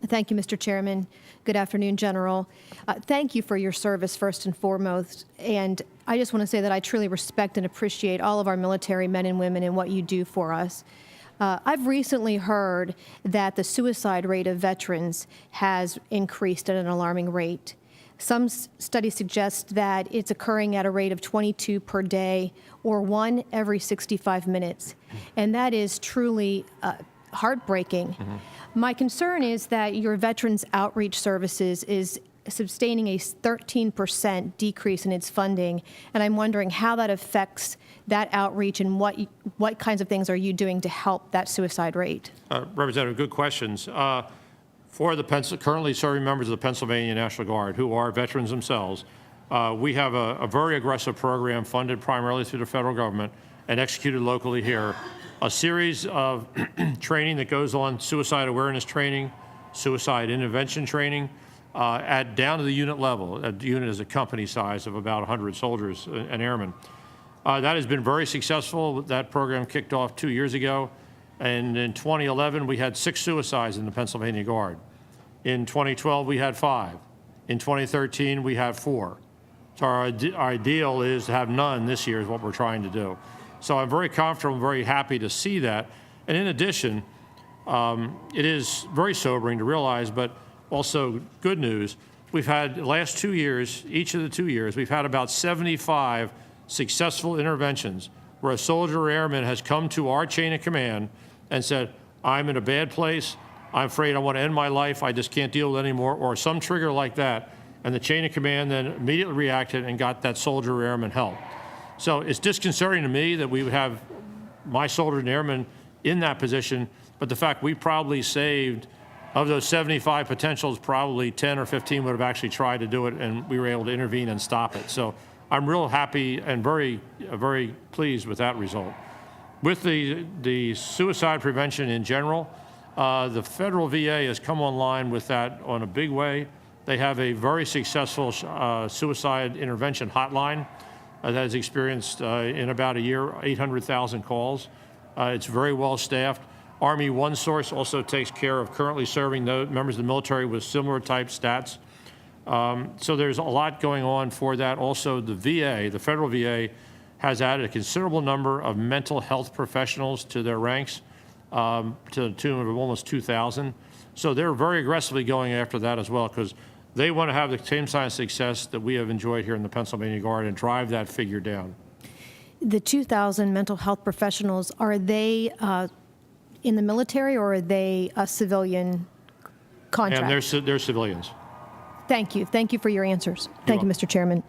Thank you, Mr. Chairman. Good afternoon, General. Thank you for your service, first and foremost. And I just want to say that I truly respect and appreciate all of our military men and women and what you do for us. I've recently heard that the suicide rate of veterans has increased at an alarming rate. Some studies suggest that it's occurring at a rate of 22 per day, or 1 every 65 minutes. And that is truly heartbreaking. My concern is that your Veterans Outreach Services is sustaining a 13% decrease in its funding, and I'm wondering how that affects that outreach and what kinds of things are you doing to help that suicide rate? Representative, good questions. For the currently serving members of the Pennsylvania National Guard, who are veterans themselves, we have a very aggressive program funded primarily through the federal government and executed locally here. A series of training that goes on: suicide awareness training, suicide intervention training, down to the unit level. A unit is a company size of about 100 soldiers and airmen. That has been very successful. That program kicked off 2 years ago, and in 2011 we had 6 suicides in the Pennsylvania Guard. In 2012 we had 5. In 2013 we had 4. So our ideal is to have none this year is what we're trying to do. So I'm very comfortable and very happy to see that. And in addition, it is very sobering to realize, but also good news, we've had the last 2 years, each of the 2 years, we've had about 75 successful interventions where a soldier or airman has come to our chain of command and said, I'm in a bad place, I'm afraid I want to end my life, I just can't deal with it anymore, or some trigger like that. And the chain of command then immediately reacted and got that soldier or airman help. So it's disconcerting to me that we would have my soldier and airmen in that position, but the fact we probably saved, of those 75 potentials, probably 10 or 15 would have actually tried to do it, and we were able to intervene and stop it. So I'm real happy and very pleased with that result. With the suicide prevention in general, the federal VA has come online with that on a big way. They have a very successful suicide intervention hotline that has experienced in about a year 800,000 calls. It's very well staffed. Army One Source also takes care of currently serving members of the military with similar type stats. So there's a lot going on for that. Also, the VA, the federal VA, has added a considerable number of mental health professionals to their ranks, to the tune of almost 2,000. So they're very aggressively going after that as well, because they want to have the same kind of success that we have enjoyed here in the Pennsylvania Guard and drive that figure down. The 2,000 mental health professionals, are they in the military, or are they a civilian contract? And they're civilians. Thank you. Thank you for your answers. Thank you, Mr. Chairman.